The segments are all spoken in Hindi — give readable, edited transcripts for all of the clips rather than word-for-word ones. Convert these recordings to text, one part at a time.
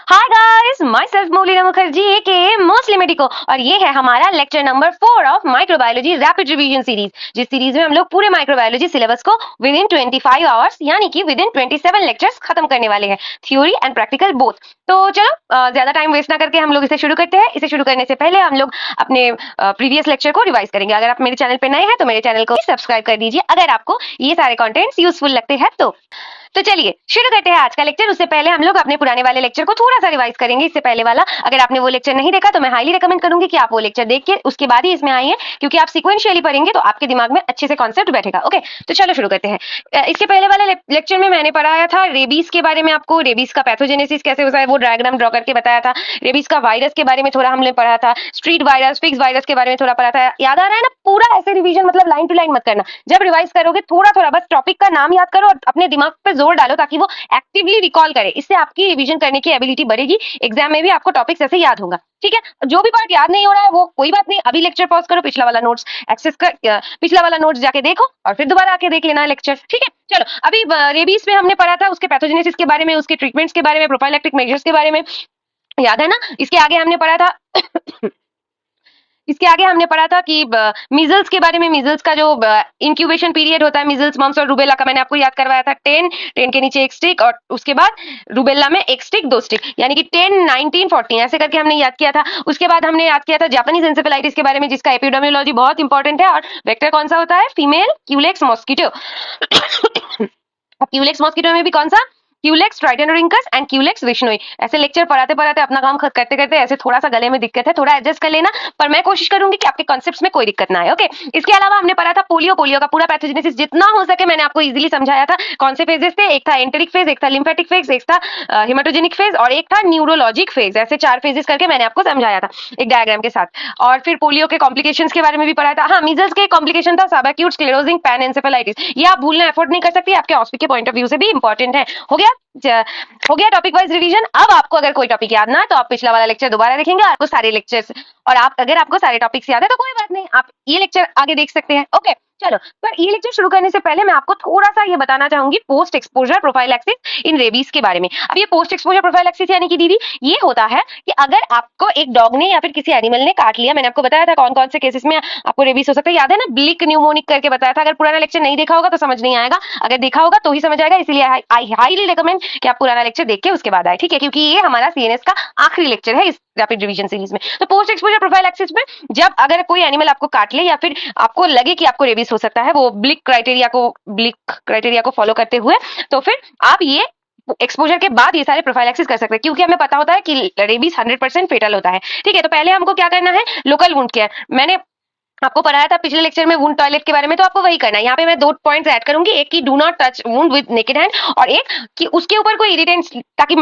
हाय guys, myself Moulina Mukherjee के मोस्टली मेडिको और ये है हमारा lecture number 4 of microbiology rapid revision series. जिस सीरीज में हम लोग पूरे माइक्रोबायोलॉजी सिलेबस को विद इन 25 आवर्स यानी कि विद इन 27 लेक्चर्स खत्म करने वाले हैं, थ्योरी एंड प्रैक्टिकल बोथ। तो चलो ज्यादा टाइम वेस्ट ना करके हम लोग इसे शुरू करते हैं। इसे शुरू करने से पहले हम लोग अपने प्रीवियस लेक्चर को रिवाइज करेंगे। अगर आप मेरे चैनल पे नए हैं तो मेरे चैनल को सब्सक्राइब कर दीजिए अगर आपको ये सारे कंटेंट्स यूजफुल लगते हैं तो चलिए शुरू करते हैं आज का लेक्चर। उससे पहले हम लोग अपने पुराने वाले लेक्चर को थोड़ा सा रिवाइज करेंगे। इससे पहले वाला अगर आपने वो लेक्चर नहीं देखा तो मैं हाईली रिकमेंड करूंगी कि आप वो लेक्चर देख के उसके बाद ही इसमें आइए, क्योंकि आप सीक्वेंशियली पढ़ेंगे तो आपके दिमाग में अच्छे से कॉन्सेप्ट बैठेगा। ओके, तो चलो शुरू करते हैं। इसके पहले वाले लेक्चर में मैंने पढ़ाया था रेबीज के बारे में, आपको रेबीज का पैथोजेनेसिस कैसे होता है वो डायग्राम ड्रॉ करके बताया था। रेबीज का वायरस के बारे में थोड़ा हमने पढ़ा था, स्ट्रीट वायरस, फिक्स वायरस के बारे में थोड़ा पढ़ा था। याद आ रहा है ना? पूरा ऐसे रिवीजन मतलब लाइन टू लाइन मत करना। जब रिवाइज करोगे थोड़ा थोड़ा बस टॉपिक का नाम याद करो और अपने दिमाग पे जोर डालो ताकि वो एक्टिवली रिकॉल करे। इससे आपकी रिवीजन करने की एबिलिटी बढ़ेगी, एग्जाम में भी आपको टॉपिक्स ऐसे याद होगा। ठीक है, जो भी पार्ट याद नहीं हो रहा है वो कोई बात नहीं, अभी लेक्चर पॉज करो, पिछला वाला नोट्स एक्सेस कर, पिछला वाला नोट्स जाके देखो और फिर दोबारा आके देख लेना लेक्चर। ठीक है, चलो अभी रेबीज में हमने पढ़ा था उसके पैथोजेनेसिस के बारे में, उसके ट्रीटमेंट्स के बारे में, प्रोफाइलैक्टिक मेजर्स के बारे में, याद है ना? इसके आगे हमने पढ़ा था इसके आगे हमने पढ़ा था कि मीजल्स के बारे में। मीजल्स का जो इंक्यूबेशन पीरियड होता है, मीजल्स, मम्स और रूबेला का मैंने आपको याद करवाया था 10 के नीचे एक स्टिक और उसके बाद रूबेला में एक स्टिक, 2 स्टिक, यानी कि 10, 19, 14 ऐसे करके हमने याद किया था। उसके बाद हमने याद किया था जापानीज एन्सेफेलाइटिस के बारे में, जिसका एपिडेमियोलॉजी बहुत इंपॉर्टेंट है और वेक्टर कौन सा होता है? Female Culex mosquito. Culex mosquito में भी कौन सा? Culex tritaeniorhynchus and Culex vishnui. ऐसे लेक्चर पढ़ाते पढ़ाते अपना काम करते करते ऐसे थोड़ा सा गले में दिक्कत है, थोड़ा एडजस्ट कर लेना, पर मैं कोशिश करूंगी कि आपके कॉन्सेप्ट्स में कोई दिक्कत ना आए। ओके, इसके अलावा हमने पढ़ा था पोलियो। पोलियो का पूरा पैथोजेनेसिस जितना हो सके मैंने आपको इजीली समझाया था। कौन से फेजेस थे? एक था एंटेरिक फेज, एक था लिम्फेटिक फेज, एक था हिमेटोजेनिक फेज और एक था न्यूरोलॉजिक फेज। ऐसे 4 फेजेस करके मैंने आपको समझाया था एक डायग्राम के साथ। और फिर पोलियो के कॉम्प्लिकेशंस के बारे में भी पढ़ा था। हाँ, मीजल्स के कॉम्प्लिकेशन था सबएक्यूट स्क्लेरोजिंग पैनएन्सेफेलाइटिस। ये आप भूलना अफोर्ड नहीं कर सकती, आपके हॉस्पिटल के पॉइंट ऑफ व्यू से भी इंपॉर्टेंट है। हो गया टॉपिक वाइज रिवीजन। अब आपको अगर कोई टॉपिक याद ना है तो आप पिछला वाला लेक्चर दोबारा देखेंगे, आपको सारे लेक्चर्स, और आप अगर आपको सारे टॉपिक्स याद है तो कोई बात नहीं, आप ये लेक्चर आगे देख सकते हैं। ओके, चलो, पर ये लेक्चर शुरू करने से पहले मैं आपको थोड़ा सा ये बताना चाहूंगी पोस्ट एक्सपोजर प्रोफाइलैक्सिस इन रेबीज के बारे में। अब ये पोस्ट एक्सपोजर प्रोफाइलैक्सिस यानी कि दीदी ये होता है कि अगर आपको एक डॉग ने या फिर किसी एनिमल ने काट लिया, मैंने आपको बताया था कौन कौन से केसेस में आपको रेबीज हो सकता है, याद है ना? ब्लिक न्यूमोनिक करके बताया था। अगर पुराना लेक्चर नहीं देखा होगा तो समझ नहीं आएगा, अगर देखा होगा तो ही समझ आएगा, इसलिए आई हाईली रिकमेंड कि आप पुराना लेक्चर देख के उसके बाद आए। ठीक है, क्योंकि ये हमारा सीएनएस का आखिरी लेक्चर है इस रैपिड रिवीजन सीरीज में। तो पोस्ट एक्सपोजर प्रोफाइलैक्सिस में जब अगर कोई एनिमल आपको काट ले या फिर आपको लगे कि आपको रेबीज हो सकता है, वो ब्लिक क्राइटेरिया को फॉलो करते हुए, तो फिर आप ये एक्सपोजर के बाद ये सारे प्रोफाइलैक्सिस कर सकते हैं, क्योंकि हमें पता होता है कि रेबीज 100% फेटल होता है। ठीक है, तो पहले हमको क्या करना है? Local wound care. मैंने आपको पढ़ाया था पिछले लेक्चर में वुंड टॉयलेट के बारे में, तो आपको वही करना है। यहाँ पे मैं 2 पॉइंट्स ऐड करूंगी, एक की do not touch wound with naked hand और एक कि उसके ऊपर कोई इरिटेंट्स, ताकि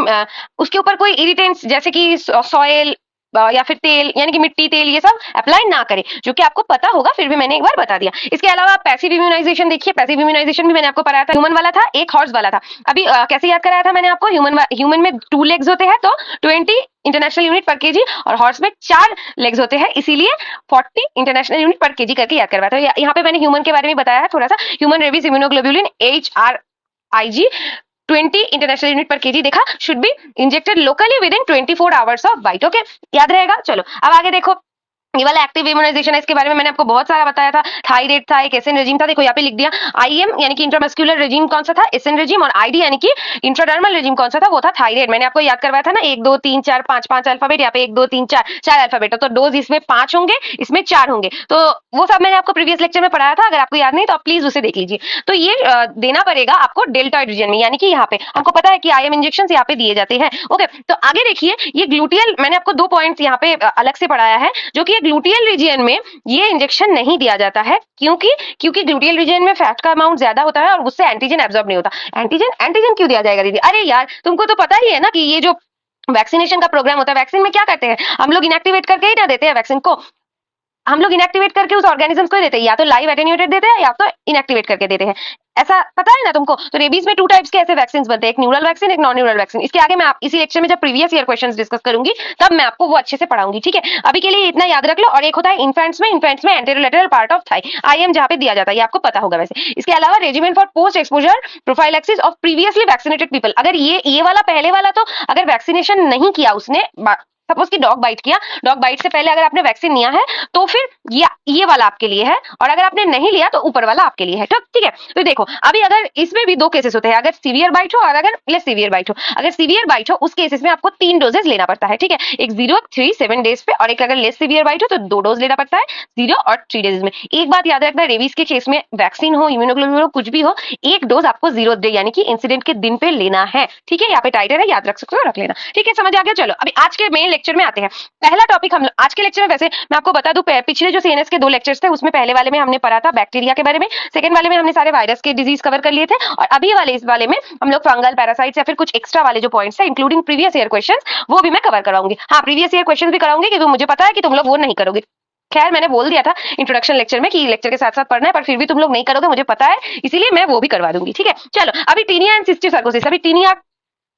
उसके ऊपर कोई इरिटेंट्स जैसे कि सॉइल या फिर तेल यानी कि मिट्टी, तेल, ये सब अप्लाई ना करें, जो कि आपको पता होगा, फिर भी मैंने एक बार बता दिया। इसके अलावा पैसिव इम्यूनाइजेशन देखिए, पैसिव इम्यूनाइजेशन भी मैंने आपको पढ़ाया था। ह्यूमन वाला था, एक हॉर्स वाला था। अभी कैसे याद कराया था मैंने आपको? ह्यूमन में 2 लेग्स होते हैं तो 20 इंटरनेशनल यूनिट पर केजी और हॉर्स में 4 लेग्स होते हैं, इसीलिए 40 इंटरनेशनल यूनिट पर केजी करके याद करवाया था। यहाँ पे मैंने ह्यूमन के बारे में बताया है थोड़ा सा। Human rabies immunoglobulin HRIG 20 international unit पर केजी देखा, should be injected locally with in 24 hours of bite. Okay, याद रहेगा। चलो अब आगे देखो, ये वाला एक्टिव इम्यूनाइजेशन है, इसके बारे में मैंने आपको बहुत सारा बताया था। थायराइड था, एक एसएन रेजिम था, देखो यहाँ पे लिख दिया। आईएम यानी कि इंट्रामस्कुलर रेजिम कौन सा था? SN regime. और आईडी यानी कि इंट्राडर्मल रेजिम कौन सा था? वो था थायराइड। मैंने आपको याद करवाया था ना, 1 2 3 4 5 अल्फाबेट, यहाँ पे 1 2 3 4 अल्फाबेट, तो डोज इसमें 5 होंगे, इसमें 4 होंगे। तो वो सब मैंने आपको प्रीवियस लेक्चर में पढ़ाया था, अगर आपको याद नहीं तो आप प्लीज उसे देख लीजिए। तो ये देना पड़ेगा आपको डेल्टॉइड रीजन में, यानी कि यहाँ पे हमको पता है कि आईएम इंजेक्शन यहाँ पे दिए जाते हैं। ओके, तो आगे देखिए, ये ग्लूटियल, मैंने आपको 2 पॉइंट्स यहाँ पे अलग से पढ़ाया है, जो कि ग्लूटियल रीजन में ये इंजेक्शन नहीं दिया जाता है। क्योंकि ग्लूटियल रीजन में फैट का अमाउंट ज्यादा होता है और उससे एंटीजन एब्जॉर्ब नहीं होता। एंटीजन क्यों दिया जाएगा दीदी? अरे यार, तुमको तो पता ही है ना कि ये जो वैक्सीनेशन का प्रोग्राम होता है, वैक्सीन में क्या करते हैं हम लोग? इनएक्टिवेट करके ही ना देते हैं वैक्सीन को। हम लोग इनएक्टिवेट करके उस ऑर्गेनिजम्स को ही देते हैं, या तो लाइव एटेन्यूएटेड देते हैं या तो इनएक्टिवेट करके देते हैं। ऐसा पता है ना तुमको? तो रेबीज में 2 टाइप्स के ऐसे वैक्सीन बनते हैं, एक न्यूरल वैक्सीन, एक नॉन न्यूरल वैक्सीन। इसके आगे मैं आप इसी लेक्चर में जब प्रीवियस ईयर क्वेश्चंस डिस्कस करूंगी तब मैं आपको वो अच्छे से पढ़ाऊंगी, ठीक है? अभी के लिए इतना याद रख लो। और एक होता है इन्फेंट्स में anterolateral part of thigh, IM जहां पे दिया जाता है, ये आपको पता होगा वैसे। इसके अलावा regiment for post exposure prophylaxis of previously vaccinated people. अगर ये वाला पहले वाला तो अगर वैक्सीनेशन नहीं किया उसने, सपोज की डॉग बाइट किया, डॉग बाइट से पहले अगर आपने वैक्सीन लिया है तो फिर ये वाला आपके लिए है, और अगर आपने नहीं लिया तो ऊपर वाला आपके लिए है, ठीक है? तो देखो अभी अगर इसमें भी 2 केसेस होते हैं, अगर सीवियर बाइट हो और अगर लेस सीवियर बाइट हो। अगर सीवियर बाइट हो उस केसेस में आपको 3 डोजेस लेना पड़ता है, ठीक है? एक 0, 3, 7 डेज पे, और एक अगर लेस सीवियर बाइट हो तो 2 डोज लेना पड़ता है, 0 और 3 डेज में। एक बात याद रखना, रेबीज के केस में वैक्सीन हो, इम्यूनोग्लोबुलिन हो, कुछ भी हो, एक डोज आपको 0 डे यानी कि इंसिडेंट के दिन पे लेना है, ठीक है? यहाँ पे टाइटर है, याद रख सकते हो, रख लेना, ठीक है? समझ आ गया? चलो अभी आज के मेन लेक्चर में आते हैं। पहला टॉपिक हम आज के लेक्चर में, वैसे मैं आपको बता दूं, पिछले जो सीएनएस के 2 लेक्चर्स थे उसमें पहले वाले में हमने पढ़ा था बैक्टीरिया के बारे में, सेकंड वाले में हमने सारे वायरस के डिजीज कवर कर लिए थे, और अभी वाले इस वाले में हम लोग फंगल, पैरासाइट्स या फिर कुछ एक्स्ट्रा वाले जो पॉइंट्स है इंक्लूडिंग प्रीवियस ईयर क्वेश्चंस, वो भी मैं कवर कराऊंगी। हाँ, प्रीवियस ईयर क्वेश्चंस भी कराऊंगी क्योंकि मुझे पता है कि तुम लोग वो नहीं करोगे। खैर मैंने बोल दिया था इंट्रोडक्शन लेक्चर में कि लेक्चर के साथ साथ पढ़ना है, पर फिर भी तुम लोग नहीं करोगे, मुझे पता है, इसीलिए मैं वो भी करवा दूंगी, ठीक है? चलो अभी टीनिया एंड सिस्टिक सर्कोसिस। अभी टीनिया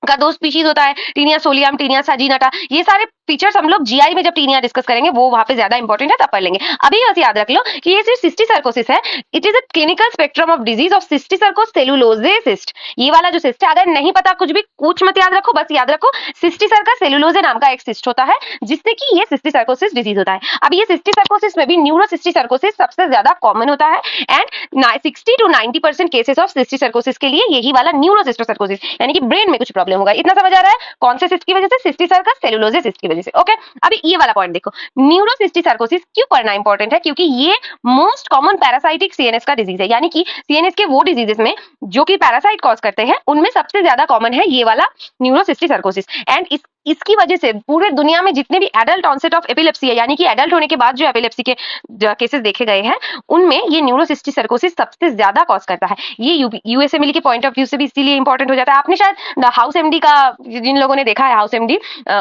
का 2 स्पीशीज होता है, टीनिया सोलियम, टीनिया सैजिनाटा। ये सारे फीचर्स हम लोग जीआई में जब टीनिया डिस्कस करेंगे वो वहां पे ज्यादा इंपॉर्टेंट है, तब पढ़ लेंगे। अभी बस याद रख लो कि ये सिर्फ सिस्टिक सर्कोसिस है। It is a clinical spectrum of disease of cysticercus cellulosae cyst. ये वाला जो सिस्ट है, अगर नहीं पता कुछ भी कुछ मत याद रखो, बस याद रखो सिस्टिक सर्कस सेलुलोजे नाम का एक सिस्ट होता है जिससे कि ये सिस्टिक सर्कोसिस डिजीज होता है। अब ये सिस्टिक सर्कोसिस में भी न्यूरोसिस्टिक सर्कोसिस सबसे ज्यादा कॉमन होता है, and 60 to 90% cases of cysticercosis के लिए यही वाला न्यूरोसिस्टिक सर्कोसिस, यानी कि ब्रेन में कुछ प्रॉब्लम होगा। इतना समझ आ रहा है? कौन से सिस्ट की वजह से? सिस्टिक सर्कस सेलुलोजे सिस्ट की वजह से, ओके? अभी ये वाला पॉइंट देखो, न्यूरोसिस्टिक सर्कोसिस क्यों पढ़ना इंपॉर्टेंट है? क्योंकि ये मोस्ट कॉमन पैरासाइटिक सीएनएस का डिजीज है, यानी कि सीएनएस के वो डिजीजेस में जो कि पैरासाइट कॉज करते हैं उनमें सबसे ज्यादा कॉमन है ये वाला न्यूरोसिस्टिक सर्कोसिस। एंड इसकी वजह से पूरे दुनिया में जितने भी एडल्ट ऑनसेट ऑफ एपिलेप्सी है, यानी कि एडल्ट होने के बाद जो एपिलेप्सी के केसेस देखे गए हैं उनमें ये न्यूरोसिस्टिक सर्कोसिस सबसे ज्यादा कॉज करता है। ये यूएसएमएल के पॉइंट ऑफ व्यू से भी इसीलिए इंपॉर्टेंट हो जाता है। आपने शायद हाउस एमडी का, जिन लोगों ने देखा है हाउस एमडी,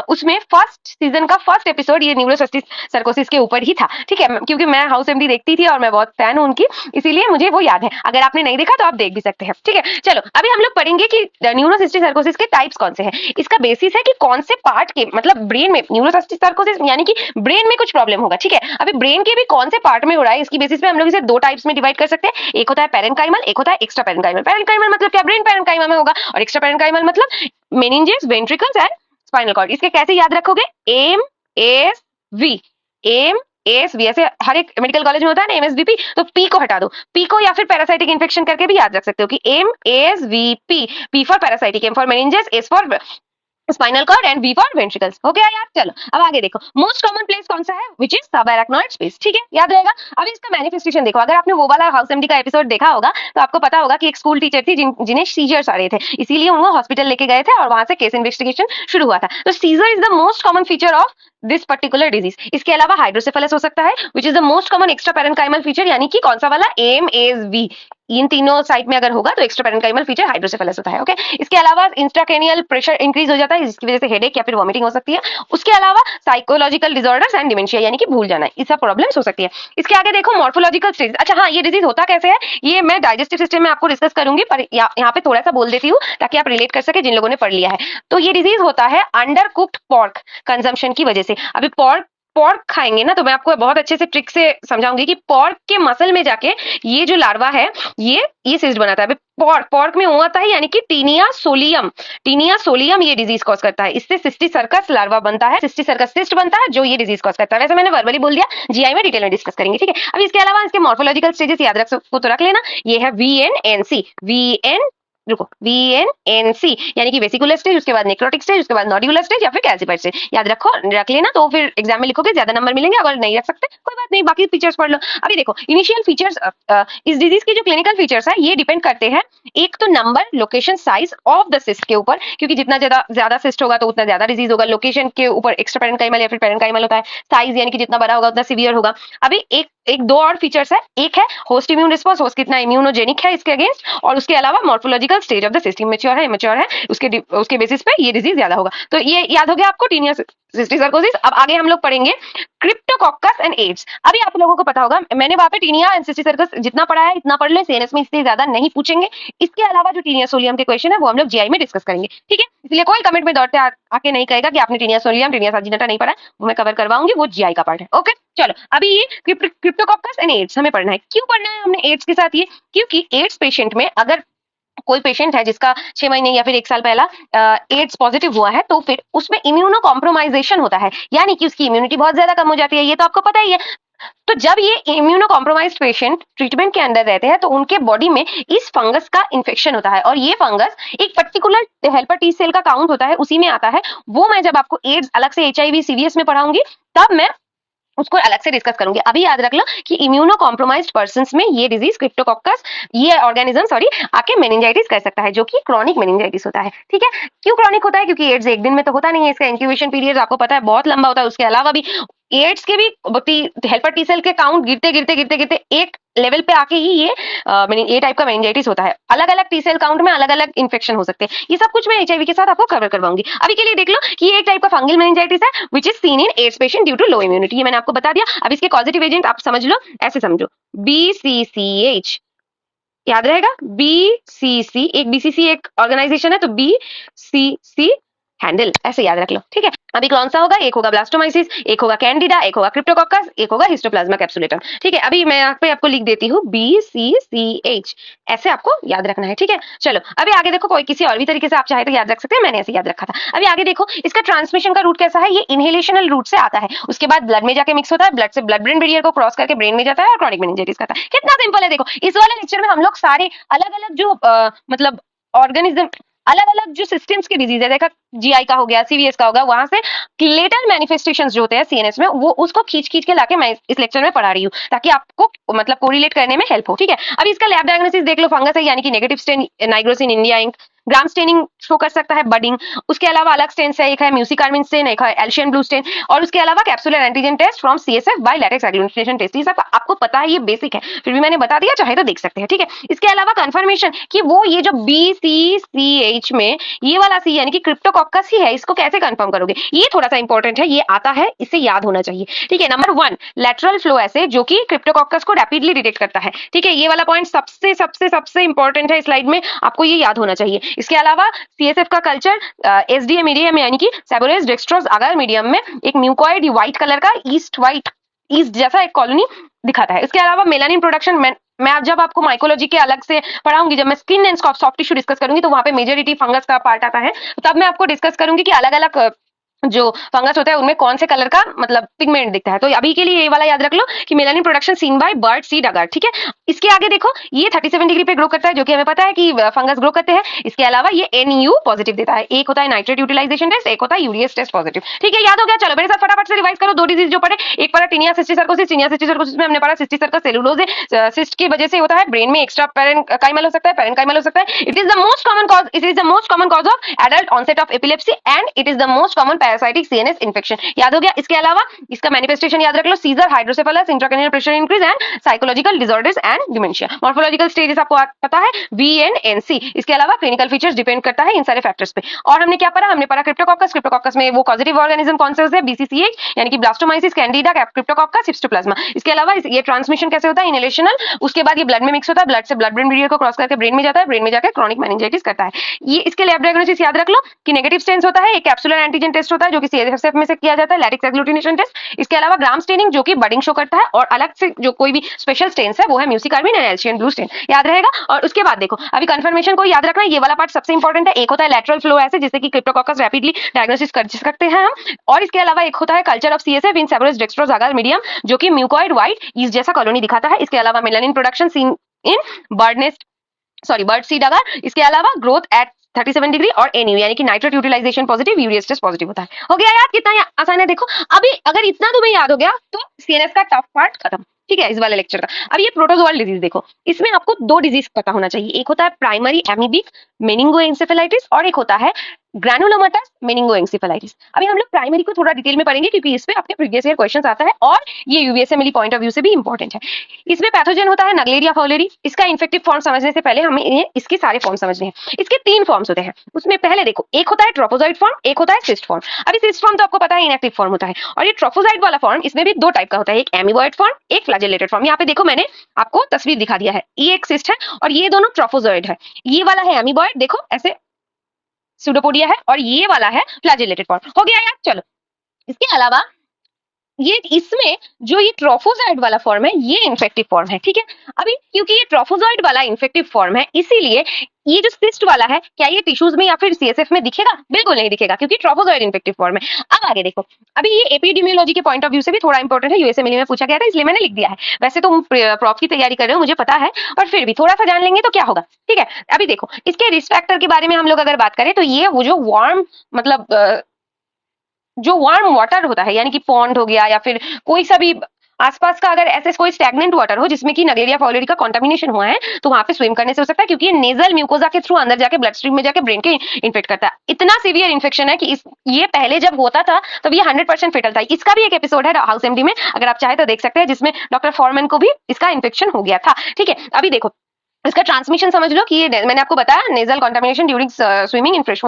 उसमें फर्स्ट सीजन का फर्स्ट एपिसोड ये न्यूरोसिस्टिक सर्कोसिस के ऊपर ही था, ठीक है? क्योंकि मैं हाउस एमडी देखती थी और मैं बहुत फैन हूं उनकी, इसीलिए मुझे वो याद है। अगर आपने नहीं देखा तो आप देख भी सकते हैं, ठीक है? चलो अभी हम लोग पढ़ेंगे कि न्यूरोसिस्टिक सर्कोसिस के टाइप्स कौन से हैं। इसका बेसिस है कि कौन से पार्ट के, मतलब ब्रेन में न्यूरोसिस्टिक सर्कोसिस यानी कि ब्रेन में कुछ प्रॉब्लम होगा, ठीक है? अभी ब्रेन के भी कौन से पार्ट में हो रहा है इसकी बेसिस पे हम लोग इसे 2 टाइप्स में डिवाइड कर सकते हैं। एक होता है पेरेन्काइमल, एक होता है एक्स्ट्रा पेरेन्काइमल। पेरेन्काइमल मतलब क्या? ब्रेन पेरेन्काइमा में होगा, और एक्स्ट्रा पेरेन्काइमल मतलब meninges, ventricles and spinal cord. इसके कैसे याद रखोगे? M S V, M ASV, ऐसे हर एक मेडिकल कॉलेज में होता है ना एमएसवीपी, तो पी को हटा दो, पी को या फिर पैरासाइटिक इन्फेक्शन करके भी याद रख सकते हो कि M ASVP, P for parasitic, M for meninges, S for spinal cord and V for ventricles. हो गया यार? चलो अब आगे देखो, मोस्ट कॉमन प्लेस कौन सा है? विच इज सबएराक्नॉइड स्पेस, ठीक है? याद रहेगा। अब इसका मैनिफेस्टेशन देखो, अगर आपने वो वाला हाउस एमडी का एपिसोड देखा होगा तो आपको पता होगा कि एक स्कूल टीचर थी जिन्हें सीजर्स आ रहे थे, इसीलिए उनको हॉस्पिटल लेके गए थे और वहां से केस इन्वेस्टिगेशन शुरू हुआ था। तो seizure is the most common feature of this particular disease. इसके अलावा हाइड्रोसेफेलस हो सकता है, which is the most common extra parenchymal feature, यानी कि कौन सा वाला? एमएसवी। इन तीनों साइड में अगर होगा तो एक्स्ट्रा पेरेन्काइमल फीचर हाइड्रोसेफेलस होता है, ओके? इसके अलावा इंट्राक्रेनियल प्रेशर इंक्रीज हो जाता है जिसकी वजह से हेडेक या फिर वॉमिटिंग हो सकती है। उसके अलावा साइकोलॉजिकल डिसऑर्डर्स एंड डिमेंशिया, यानी कि भूल जाना, ये सब प्रॉब्लम्स हो सकती है। इसके आगे देखो मॉर्फोलॉजिकल स्टेज। अच्छा हाँ, ये डिजीज होता कैसे है ये मैं डाइजेस्टिव सिस्टम में आपको डिस्कस करूंगी, पर यहाँ पे थोड़ा सा बोल देती हूँ ताकि आप रिलेट कर सके जिन लोगों ने पढ़ लिया है। तो ये डिजीज होता है अंडर कुक्ड पोर्क कंजम्पशन की वजह से। अभी पोर्क खाएंगे ना तो मैं आपको बहुत अच्छे से ट्रिक से समझाऊंगी कि पोर्क के मसल में जाके ये जो लार्वा है ये सिस्ट बनाता है। पोर्क में होता है, यानी कि टीनिया सोलियम ये डिजीज कॉज करता है। इससे सिस्टिक सर्कस लार्वा बनता है, सिस्टिक सर्कस सिस्ट बनता है जो ये डिजीज कॉज करता है। वैसे मैंने वर्बली बोल दिया, जीआई में डिटेल में डिस्कस करेंगे, ठीक है? अब इसके अलावा इसके मॉर्फोलॉजिकल स्टेजेस याद रख सकते तो रख लेना। ये है VNNC, VNNC यानी कि वेसिकुलर स्टेज, उसके बाद नेक्रोटिक स्टेज, उसके बाद नोड्यूलर स्टेज या फिर कैल्सिफाइड स्टेज। याद रख लेना, तो फिर एग्जाम में लिखोगे ज्यादा नंबर मिलेंगे। अगर नहीं रख सकते कोई बात नहीं, बाकी फीचर्स पढ़ लो। अभी देखो इनिशियल फीचर्स, इस डिजीज के जो क्लिनिकल फीचर्स है ये डिपेंड करते हैं एक तो number, location, size of the cyst के ऊपर, क्योंकि जितना ज्यादा सिस्ट होगा तो उतना ज्यादा डिजीज होगा। लोकेशन के ऊपर एक्स्ट्रा पेरेन्काइमल या फिर पेरेन्काइमल होता है। साइज यानी कि जितना बड़ा होगा उतना सीवियर होगा। अभी एक दो और फीचर्स है, एक है होस्ट इम्यून रिस्पांस, होस्ट कितना इम्यूनोजेनिक है इसके अगेंस्ट, और उसके अलावा morphological stage of the system, mature है इमैच्योर है, उसके बेसिस पे ये डिजीज ज्यादा होगा। तो ये याद हो गया आपको टीनिया सिस्टिक सर्कोसिस। अब आगे हम लोग पढ़ेंगे क्रिप्टोकोकस एंड एड्स। अभी आप लोगों को पता होगा, मैंने वहां पे टीनिया एंड सिस्टिसर्कस जितना पढ़ा है इतना पढ़ लो, सीएनएस में इससे ज्यादा नहीं पूछेंगे। इसके अलावा जो टीनिया सोलियम के क्वेश्चन है वो हम लोग जीआई में डिस्कस करेंगे, ठीक है। इसलिए कोई कमेंट में दौड़ते आके नहीं कहेगा कि आपने टीनिया सोलियम टीनिया साजिनटा नहीं पढ़ा है, वो मैं कवर करवाऊंगी, वो जीआई का पार्ट है। ओके चलो, अभी ये क्रिप्टोकोकस एंड एड्स हमें पढ़ना है। क्यों पढ़ना है हमने एड्स के साथ ये? क्योंकि एड्स पेशेंट में अगर कोई पेशेंट है जिसका 6 महीने या फिर 1 साल पहला एड्स पॉजिटिव हुआ है, तो फिर उसमें इम्यूनो कॉम्प्रोमाइजेशन होता है, यानी कि उसकी इम्यूनिटी बहुत ज्यादा कम हो जाती है। ये तो आपको पता ही है। तो जब ये इम्यूनो कॉम्प्रोमाइज्ड पेशेंट ट्रीटमेंट के अंदर रहते हैं तो उनके बॉडी में इस फंगस का इन्फेक्शन होता है, और ये फंगस एक पर्टिकुलर हेल्पर टी सेल का काउंट होता है, उसी में आता है। वो मैं जब आपको एड्स अलग से एचआईवी सीवीएस में पढ़ाऊंगी तब मैं उसको अलग से डिस्कस करूंगी। अभी याद रख लो कि इम्यूनो कॉम्प्रोमाइज्ड पर्संस में ये डिजीज क्रिप्टोकोकस, ये ऑर्गेनिज्म आके मेनिंजाइटिस कर सकता है, जो कि क्रॉनिक मेनिंजाइटिस होता है, ठीक है। क्यों क्रॉनिक होता है? क्योंकि एड्स एक दिन में तो होता नहीं है, इसका इंक्यूबेशन पीरियड आपको पता है बहुत लंबा होता है। उसके अलावा भी एड्स के भी हेल्पर टी सेल के काउंट गिरते गिरते गिरते गिरते एक लेवल पे आके ही ये टाइप का मेनिंजाइटिस होता है। अलग अलग टी सेल काउंट में अलग अलग इन्फेक्शन हो सकते हैं। ये सब कुछ मैं एचआईवी के साथ आपको कवर करवाऊंगी। अभी के लिए देख लो कि ये एक टाइप का फंगल मेनिंजाइटिस है which is seen in AIDS patient due to low immunity. ये मैंने आपको बता दिया। अब इसके कॉजेटिव एजेंट आप समझ लो, ऐसे समझो, BCCH याद रहेगा। BCC एक BCC एक ऑर्गेनाइजेशन है, तो BCC हैंडल ऐसे याद रख लो, ठीक है। अभी कौन सा होगा? एक होगा ब्लास्टोमाइसिस, एक होगा कैंडिडा, एक होगा क्रिप्टोकोकस, एक होगा हिस्टोप्लाज्मा कैप्सुलेटम, ठीक है। अभी मैं यहाँ पे आपको लिख देती हूँ BCCH, ऐसे आपको याद रखना है, ठीक है। चलो अभी आगे देखो, कोई किसी और भी तरीके से आप चाहे तो याद रख सकते हैं, मैंने ऐसे याद रखा था। अभी आगे देखो, इसका ट्रांसमिशन का रूट कैसा है? ये इनहेलेशनल रूट से आता है, उसके बाद ब्लड में जाके मिक्स होता है, ब्लड से ब्लड ब्रेन बैरियर को क्रॉस करके ब्रेन में जाता है और क्रॉनिक मेनिंजाइटिस करता है। कितना सिंपल है देखो। इस वाले लेक्चर में हम लोग सारे अलग अलग जो मतलब ऑर्गेनिज्म, अलग अलग जो सिस्टम्स के डिजीज है, देखा जीआई का हो गया, सीवीएस का होगा, वहां से लेटल मैनिफेस्टेशंस जो होते हैं सीएनएस में, वो उसको खींच खींच के लाके मैं इस लेक्चर में पढ़ा रही हूँ, ताकि आपको मतलब कोरिलेट करने में हेल्प हो, ठीक है। अब इसका लैब डायग्नोसिस देख लो। फंगस है, यानी कि negative stand नाइग्रोसिन India ink, gram staining show कर सकता है, बडिंग। उसके अलावा अलग स्टेन्स है, एक है म्यूसिकार्मिन स्टेन, एक है एल्शियन ब्लू स्टेन, और उसके अलावा capsular antigen test from CSF by latex agglutination test. ये सब आपको पता है, ये बेसिक है, फिर भी मैंने बता दिया, चाहे तो देख सकते हैं, ठीक है। इसके अलावा कंफर्मेशन कि वो ये जो BCCH में ये वाला सी यानी कि क्रिप्टोकोकस ही है, इसको कैसे कंफर्म करोगे? ये थोड़ा सा इंपॉर्टेंट है, ये आता है, इसे याद होना चाहिए, ठीक है। नंबर 1 लैटरल फ्लो एसे, जो कि क्रिप्टोकोकस को रैपिडली डिटेक्ट करता है, ठीक है। ये वाला पॉइंट सबसे सबसे सबसे इंपॉर्टेंट है स्लाइड में, आपको ये याद होना चाहिए। इसके अलावा सीएसएफ का कल्चर SDA मीडियम यानी कि सेबोरेस डेक्स्ट्रोज अगर मीडियम में एक म्यूकोइड व्हाइट कलर का ईस्ट जैसा एक कॉलोनी दिखाता है। इसके अलावा मेलानिन प्रोडक्शन मैं जब आपको माइकोलॉजी के अलग से पढ़ाऊंगी, जब मैं skin and soft tissue discuss करूंगी, तो वहां पे मेजोरिटी फंगस का पार्ट आता है, तब मैं आपको डिस्कस करूंगी कि अलग अलग जो फंगस होता है उनमें कौन से कलर का मतलब पिगमेंट दिखता है। तो अभी के लिए ये वाला याद रख लो कि melanin production seen by bird seed agar, ठीक है। इसके आगे देखो, ये 37 डिग्री पे ग्रो करता है, जो कि हमें पता है कि फंगस ग्रो करते हैं। इसके अलावा ये NU पॉजिटिव देता है। एक होता है नाइट्रेट यूटिलाइजेशन टेस्ट, एक होता है यूरियस टेस्ट पॉजिटिव, ठीक है। याद हो गया? चलो मेरे साथ फटाफट से रिवाइज करो। 2 डिजीज जो पढ़े, एक पढ़ा टीनिया सिस्टिसर्कोसिस में हमने पढ़ा सिस्टिसर्कस सेलुलोसिस, सिस्ट की वजह से होता है ब्रेन में एक्स्ट्रा पेरेंकाइमल हो सकता है, पेरेंकाइमल हो सकता है। It is the most common cause of adult onset of epilepsy and it is the most common parasitic CNS infection. याद हो गया? इसके अलावा इसका मैनिफेस्टेशन याद रख लो, seizure, hydrocephalus, intracranial pressure increase and psychological disorders and dementia. Morphological stages आपको पता है, VNNC। इसके अलावा क्लिनिकल फीचर्स डिपेंड करता है इन सारे फैक्टर्स पे। और हमने क्या पढ़ा? हमने पढ़ा क्रिप्टोकोकस में वो पॉजिटिव ऑर्गेनिज्म कौन से होते हैं? BCCH यानी कि ब्लास्टोमाइसिस, कैंडिडा, क्रिप्टोकोकस, हिस्टोप्लाज्मा। इसके अलावा ये ट्रांसमिशन कैसे होता है? इनहेलेशनल। उसके बाद ये ब्लड में मिक्स होता है, ब्लड से ब्लड ब्रेन बैरियर को क्रॉस करके ब्रेन में जाता है, ब्रेन में जाकर क्रॉनिक मेनिंजाइटिस करता है। ये इसके लैब डायग्नोसिस याद रख लो कि नेगेटिव स्टेन्स होता है, एक कैप्सुलर एंटीजन टेस्ट होता है जो कि सीएसएफ में से किया जाता है, लैटेक्स एग्लूटिनेशन टेस्ट। इसके अलावा ग्राम स्टेनिंग जो कि बडिंग शो करता है, और अलग से जो कोई भी स्पेशल स्टेन्स है वो है म्यूसिकार्मिन एंड एल्शियन ब्लू स्टेन। याद रहेगा? और उसके बाद देखो, अभी कंफर्मेशन को याद रखना, ये वाला पार्ट सबसे इंपॉर्टेंट है। एक होता है लैटरल फ्लो एसे, जिससे कि क्रिप्टोकोकस रैपिडली डायग्नोसिस कर सकते हैं हम। और इसके अलावा एक होता है culture of CSF in Sabouraud's dextrose agar medium, जो कि म्यूकोइड व्हाइट ईस्ट जैसा कॉलोनी दिखाता है। इसके अलावा melanin production seen in bird seed agar. इसके अलावा ग्रोथ एट 37 डिग्री और NU यानी कि nitrate utilization positive, urease test positive होता है। हो गया याद? कितना आसान है देखो। अभी अगर इतना तुम्हें याद हो गया तो सीएनएस का टफ पार्ट खत्म। ठीक है, इस वाले लेक्चर का। अब ये प्रोटोजोअल डिजीज देखो, इसमें आपको दो डिजीज पता होना चाहिए, एक होता है प्राइमरी एमीबिक मेनिंगोएन्सेफेलाइटिस और एक होता है ग्रैनुलोमाटास मेनिंगोएन्सेफेलाइटिस। अभी हम लोग प्राइमरी को थोड़ा डिटेल में पढ़ेंगे क्योंकि इस पे आपके प्रीवियस ईयर क्वेश्चंस आता है और ये यूवीएसएमएलई पॉइंट ऑफ व्यू से भी इंपॉर्टेंट है। इसमें पैथोजन होता है नगलेरिया फाउलेरी। इसका इन्फेक्टिव फॉर्म समझने से पहले हमें इसके सारे फॉर्म समझने हैं। इसके 3 फॉर्म्स होते हैं, उसमें पहले देखो, एक होता है ट्रोफोजॉइड फॉर्म, एक होता है सिस्ट फॉर्म। अभी सिस्ट फॉर्म तो आपको पता है इनएक्टिव फॉर्म होता है, और ये ट्रोफोजॉइड वाला फॉर्म, इसमें भी 2 टाइप का होता है, एक एमीबॉइड फॉर्म, एक फ्लैजेलेटेड फॉर्म। यहाँ पे देखो मैंने आपको तस्वीर दिखा दिया है, ये एक सिस्ट है और ये दोनों ट्रोफोजॉइड है। ये वाला है एमीबॉइड, देखो ऐसे सूडोपोडिया है, और ये वाला है फ्लैजेलेटेड फॉर्म। हो गया यार, चलो। इसके अलावा ये इसमें जो ये ट्रोफोजॉइड वाला फॉर्म है ये इन्फेक्टिव फॉर्म है, ठीक है। अभी क्योंकि ये ट्रोफोजॉइड वाला इन्फेक्टिव फॉर्म है, इसीलिए ये जो सिस्ट वाला है, क्या ये टिश्यूज में या फिर सीएसएफ में दिखेगा? बिल्कुल नहीं दिखेगा, क्योंकि ट्रोफोजॉइड इन्फेक्टिव फॉर्म है। अब आगे देखो, अभी ये एपिडेमियोलॉजी के पॉइंट ऑफ व्यू से भी थोड़ा इंपॉर्टेंट है, यूएसएमएलई में पूछा गया था, इसलिए मैंने लिख दिया है। वैसे तो प्रॉप की तैयारी कर रहे हो, मुझे पता है, पर फिर भी थोड़ा सा जान लेंगे तो क्या होगा, ठीक है। अभी देखो, इसके रिस्क फैक्टर के बारे में हम लोग अगर बात करें तो ये वो जो वार्म मतलब जो वार्म वाटर होता है, यानी कि पॉन्ड हो गया या फिर कोई सा भी आसपास का अगर ऐसे कोई स्टैग्नेंट वाटर हो जिसमें कि नगेरिया फाउलेरी का कंटामिनेशन हुआ है, तो वहां पे स्विम करने से हो सकता है, क्योंकि ये नेजल म्यूकोजा के थ्रू अंदर जाके ब्लड स्ट्रीम में जाके ब्रेन के इन्फेक्ट करता है। इतना सीवियर इन्फेक्शन है कि ये पहले जब होता था तब ये 100% फेटल था। इसका भी एक एपिसोड है हाउस एमडी में, अगर आप चाहे तो देख सकते हैं, जिसमें डॉक्टर फॉरमैन को भी इसका इन्फेक्शन हो गया था, ठीक है। अभी देखो, इसका ट्रांसमिशन समझ लो कि ये मैंने आपको बताया, nasal contamination during swimming in fresh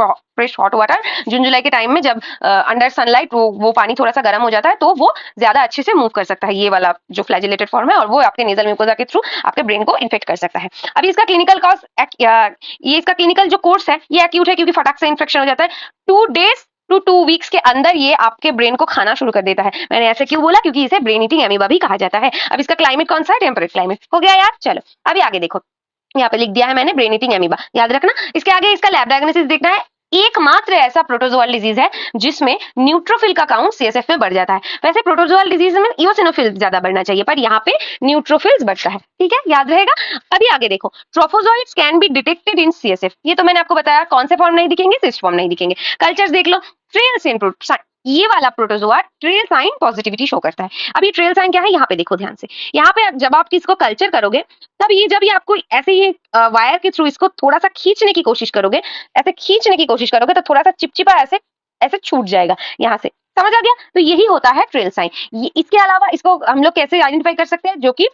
hot water. जून जुलाई के टाइम में जब अंडर सनलाइट वो पानी थोड़ा सा गर्म हो जाता है तो वो ज्यादा अच्छे से मूव कर सकता है, ये वाला जो फ्लैजिलेटेड फॉर्म है, और वो आपके नेजल म्यूकोजा के थ्रू आपके ब्रेन को इन्फेक्ट कर सकता है। अभी इसका क्लिनिकल कॉज, ये इसका क्लिनिकल जो कोर्स है ये एक्यूट है, क्योंकि फटाक से इन्फेक्शन हो जाता है। 2 days to 2 weeks के अंदर ये आपके ब्रेन को खाना शुरू कर देता है। मैंने ऐसे क्यों बोला? क्योंकि इसे ब्रेन ईटिंग एमीबा भी कहा जाता है। अब इसका क्लाइमेट कौन सा है? Temperate climate. हो गया यार, चलो अभी आगे देखो, यहाँ पे लिख दिया है मैंने ब्रेन ईटिंग एमीबा, याद रखना। इसके आगे इसका लैब डायग्नोसिस देखना है। एकमात्र ऐसा प्रोटोजोअल डिजीज है जिसमें न्यूट्रोफिल का काउंट सीएसएफ में बढ़ जाता है। वैसे प्रोटोजोअल डिजीज में इओसिनोफिल ज्यादा बढ़ना चाहिए, पर यहाँ पे न्यूट्रोफिल्स बढ़ता है, ठीक है, याद रहेगा। अभी आगे देखो, trophozoites can be detected in CSF. ये तो मैंने आपको बताया, कौन से फॉर्म नहीं दिखेंगे? सिस्ट फॉर्म नहीं दिखेंगे। कल्चर्स देख लो, ट्रेल साइन, ये वाला protozoa trail sign positivity show करता है। अभी ट्रेल साइन क्या है? यहाँ पे देखो ध्यान से, यहाँ पे जब आप इसको कल्चर करोगे तब ये जब ये आपको ऐसे ही वायर के थ्रू इसको थोड़ा सा खींचने की कोशिश करोगे, ऐसे खींचने की कोशिश करोगे तो थोड़ा सा चिपचिपा ऐसे ऐसे छूट जाएगा यहाँ से, समझ आ गया? तो यही होता है ट्रेल साइन। इसके अलावा इसको हम लोग कैसे आइडेंटिफाई कर सकते हैं? जो कि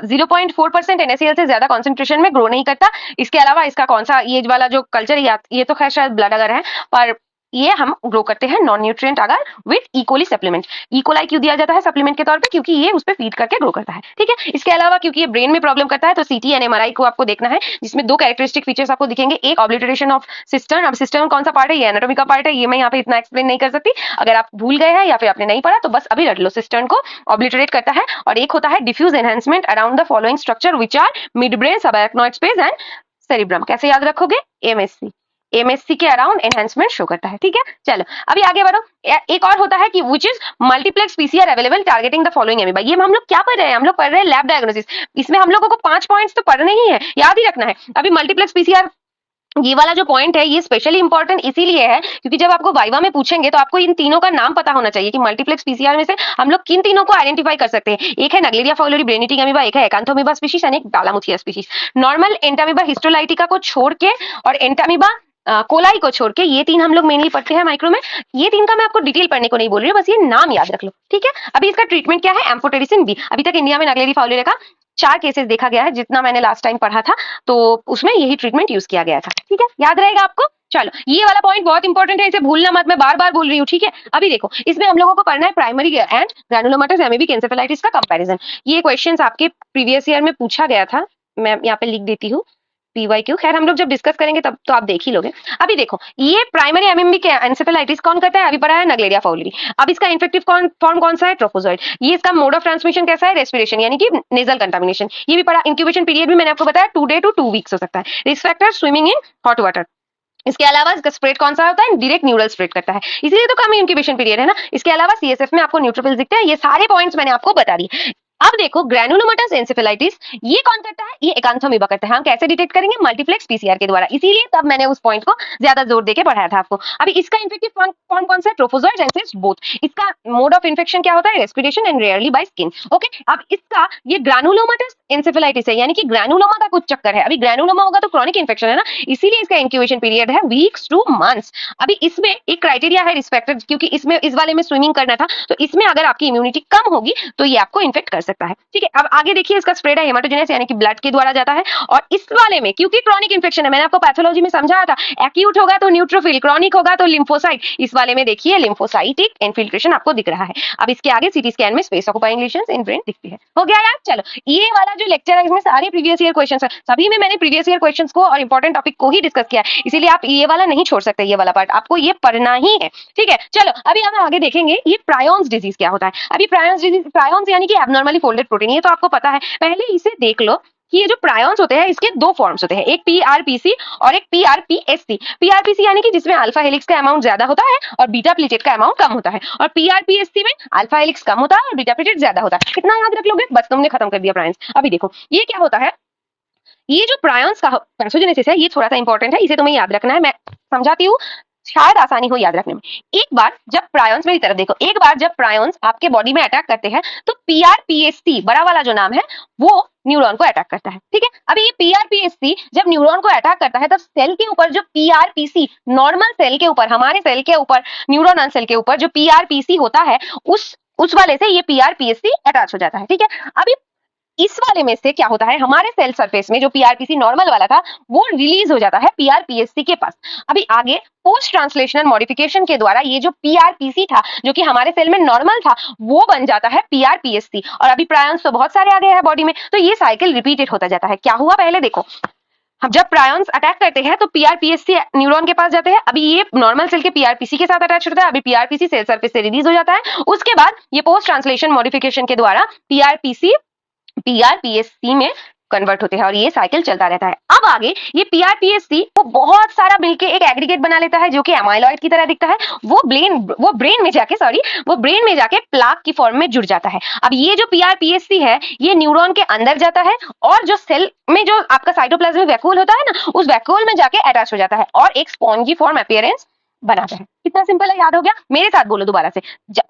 0.4% NaCl से ज्यादा कॉन्सेंट्रेशन में ग्रो नहीं करता। इसके अलावा इसका कौन सा, ये वाला जो कल्चर, ये तो खैर शायद ब्लड अगर है, पर ये हम ग्रो करते हैं नॉन न्यूट्रिएंट अगर विद इकोली सप्लीमेंट। इकोलाई क्यों दिया जाता है सप्लीमेंट के तौर पे? क्योंकि ये उस पे फीड करके ग्रो करता है, ठीक है। इसके अलावा क्योंकि ये ब्रेन में प्रॉब्लम करता है तो सीटी एंड एमआरआई को आपको देखना है, जिसमें 2 कैरेक्टरिस्टिक फीचर्स आपको दिखेंगे। एक ऑब्लिटरेशन ऑफ सिस्टर्न। अब सिस्टर्न कौन सा पार्ट है? ये एनाटॉमी का पार्ट है, ये मैं यहाँ पे इतना एक्सप्लेन नहीं कर सकती। अगर आप भूल गए हैं या फिर आपने नहीं पढ़ा तो बस अभी रट लो, सिस्टर्न को ऑब्लिटरेट करता है। और एक होता है diffuse enhancement around the following structure which are mid brain, subarachnoid space and cerebrum. कैसे याद रखोगे? एमएससी के अराउंड एनहांसमेंट शो करता है, ठीक है। चलो अभी आगे बढ़ो। एक और होता है कि which is multiplex PCR available targeting the following amoeba. ये हम लोग क्या पढ़ रहे हैं? हम लोग पढ़ रहे हैं लैब डायग्नोसिस। इसमें हम लोगों को 5 पॉइंट्स तो पढ़ने ही है, याद ही रखना है। अभी मल्टीप्लेक्स पीसीआर, ये वाला जो पॉइंट है ये स्पेशली इंपॉर्टेंट इसीलिए है क्योंकि जब आपको वाइवा में पूछेंगे तो आपको इन तीनों का नाम पता होना चाहिए कि मल्टीप्लेक्स पीसीआर में से हम लोग किन तीनों को आइडेंटिफाई कर सकते हैं। एक है नगलेरिया फाउलेरी ब्रेन ईटिंग एमीबा, एक है एकांथोमीबा स्पीशीज और एक डालामुथिया स्पीशीज। नॉर्मल एंटामीबा हिस्टोलाइटिका को छोड़ के और एंटामीबा कोलाई को छोड़ के ये 3 हम लोग मेनली पढ़ते हैं माइक्रो में। ये 3 का मैं आपको डिटेल पढ़ने को नहीं बोल रही हूँ, बस ये नाम याद रख लो, ठीक है। अभी इसका ट्रीटमेंट क्या है? Amphotericin B. अभी तक इंडिया में नगलेरिया फाउलेरी का 4 केसेस देखा गया है, जितना मैंने लास्ट टाइम पढ़ा था, तो उसमें यही ट्रीटमेंट यूज किया गया था, ठीक है, याद रहेगा आपको। चलो ये वाला पॉइंट बहुत इंपॉर्टेंट है, इसे भूलना मत, मैं बार बार बोल रही हूँ, ठीक है। अभी देखो, इसमें हम लोगों को पढ़ना है प्राइमरी एंड ग्रैनुलोमाटस एमीबिक एन्सेफेलाइटिस का कंपैरिजन। ये क्वेश्चंस आपके प्रीवियस ईयर में पूछा गया था, मैं यहाँ पे लिख देती हूँ PYQ। खैर हम लोग जब डिस्कस करेंगे तब तो आप देख ही लोगे। अभी देखो, ये प्राइमरी एमीबिक एन्सेफेलाइटिस कौन करता है? अभी पढ़ा है नगलेरिया फाउलेरी। अब इसका इन्फेक्टिव फॉर्म कौन सा है? ट्रोफोजॉइड। ये इसका मोड ऑफ ट्रांसमिशन कैसा है? रेस्पिरेशन, यानी कि नेजल कंटामिनेशन। ये भी पढ़ा। इंक्यूबेशन पीरियड भी मैंने आपको बताया 2 day to 2 weeks हो सकता है। Risk factor swimming in hot water. इसके अलावा इसका स्प्रेड कौन सा होता है? डायरेक्ट न्यूरल स्प्रेड करता है, इसलिए तो कम इंक्यूबेशन पीरियड है ना। इसके अलावा सीएसएफ में आपको न्यूट्रोफिल्स दिखते हैं। ये सारे पॉइंट्स मैंने आपको बता दिए। अब देखो ग्रैनुलोमेटस एन्सेफेलाइटिस ये कौन करता है, ये एकांथोमीबा करता है। हम कैसे डिटेक्ट करेंगे, मल्टीप्लेक्स पीसीआर के द्वारा, इसीलिए तब मैंने उस पॉइंट को ज्यादा जोर देके पढ़ाया था आपको। अभी इसका इन्फेक्टिव फॉर्म कौन सा है, ट्रोफोजोइड्स एंड सिस्ट बोथ। इसका मोड ऑफ इन्फेक्शन क्या होता है, respiration and rarely by skin. Okay, अब इसका ये ग्रैनुलोमेटस एन्सेफेलाइटिस है, यानी कि ग्रैनुलोमा का कुछ चक्कर है। अभी ग्रैनुलोमा होगा तो क्रॉनिक इन्फेक्शन है ना, इसीलिए इसका इंक्यूबेशन पीरियड है वीक्स टू मंथ्स। अभी इसमें एक क्राइटेरिया है रिस्पेक्टेड, क्योंकि इसमें इस वाले में स्विमिंग करना था, तो इसमें अगर आपकी इम्यूनिटी कम होगी तो ये आपको इन्फेक्ट कर सकता है। ठीक है, अब आगे देखिए, इसका स्प्रेड है हेमाटोजेनेस, यानी कि ब्लड के द्वारा जाता है। और इस वाले में क्योंकि क्रॉनिक इन्फेक्शन है, मैंने आपको पैथोलॉजी में समझाया था, एक्यूट होगा तो न्यूट्रोफिल, क्रॉनिक होगा तो लिम्फोसाइट। इस वाले में देखिए लिम्फोसाइटिक इन्फिल्ट्रेशन आपको दिख रहा है। अब इसके आगे सीटी स्कैन में स्पेस ऑक्यूपाइंग लीशंस इन ब्रेन दिखती है। हो गया यार, चलो ये वाला जो लेक्चर है इसमें सारे प्रीवियस ईयर क्वेश्चंस है, सभी में मैंने प्रीवियस ईयर क्वेश्चंस को और इंपॉर्टेंट टॉपिक को ही डिस्कस किया है, इसीलिए आप ये वाला नहीं छोड़ सकते, ये वाला पार्ट आपको ये पढ़ना ही है। ठीक है, चलो अभी हम आगे देखेंगे ये प्रायोन्स डिजीज क्या होता है। अभी प्रायोन्स डिजीज, प्रायोन्स यानी कि एब्नॉर्मली फोल्डेड प्रोटीन, ये तो आपको पता है। पहले इसे देख लो कि ये जो प्रायोन्स होते हैं इसके दो फॉर्म्स होते हैं, एक पीआरपीसी और एक पीआरपीएससी। पीआरपीसी यानी कि जिसमें अल्फा हेलिक्स का अमाउंट ज्यादा होता है और बीटा प्लेटेट का अमाउंट कम होता है, और पीआरपीएससी में अल्फा हेलिक्स कम होता है और बीटा प्लेटेट ज्यादा होता है। कितना याद रख लोगे, बस तुमने खत्म कर दिया प्रायोन्स। अभी देखो ये क्या होता है, ये जो प्रायोन्स का पैथोजेनेसिस है ये थोड़ा सा इंपॉर्टेंट है, इसे तुम्हें याद रखना है, मैं समझाती हूँ, शायद आसानी हो याद रखने में। एक बार जब प्रायोन्स, मेरी तरफ देखो, एक बार जब प्रायोन्स आपके बॉडी में अटैक करते हैं तो पीआरपीएससी बड़ा वाला जो नाम है वो न्यूरॉन को अटैक करता है। ठीक है, अभी ये पीआरपीएससी जब न्यूरॉन को अटैक करता है तब सेल के ऊपर जो पीआरपीसी, नॉर्मल सेल के ऊपर, हमारे सेल के ऊपर, न्यूरोनल सेल के ऊपर जो पीआरपीसी होता है उस वाले से ये पीआरपीएससी अटैच हो जाता है। ठीक है, अभी इस वाले में से क्या होता है, हमारे सेल सरफेस में जो पीआरपीसी नॉर्मल वाला था वो रिलीज हो जाता है पीआरपीएससी के पास। अभी आगे पोस्ट ट्रांसलेशनल मॉडिफिकेशन के द्वारा ये जो पीआरपीसी था जो कि हमारे सेल में नॉर्मल था वो बन जाता है पीआरपीएससी। और अभी प्रायोन्स तो बहुत सारे आ गए हैं बॉडी में, तो ये साइकिल रिपीटेड होता जाता है। क्या हुआ पहले देखो, हम जब प्रायोन्स अटैक करते हैं तो पीआरपीएससी न्यूरॉन के पास जाते हैं, अभी ये नॉर्मल सेल के पीआरपीसी के साथ अटैच होता है, अभी पीआरपीसी सेल सरफेस से रिलीज हो जाता है। उसके बाद ये पोस्ट ट्रांसलेशन मॉडिफिकेशन के द्वारा पीआरपीसी पीआरपीएससी में कन्वर्ट होते हैं और ये साइकिल चलता रहता है। अब आगे ये पीआरपीएससी वो बहुत सारा मिलके एक एग्रीगेट बना लेता है जो कि एमाइलॉइड की तरह दिखता है, वो ब्रेन में जाके प्लाक की फॉर्म में जुड़ जाता है। अब ये जो पीआरपीएससी है ये न्यूरॉन के अंदर जाता है और जो सेल में जो आपका साइटोप्लाज्मिक वैक्यूल होता है ना, उस वैक्यूल में जाके अटैच हो जाता है और एक स्पॉन्जी फॉर्म अपीयरेंस बनाता है। कितना सिंपल है, याद हो गया? मेरे साथ बोलो दोबारा से,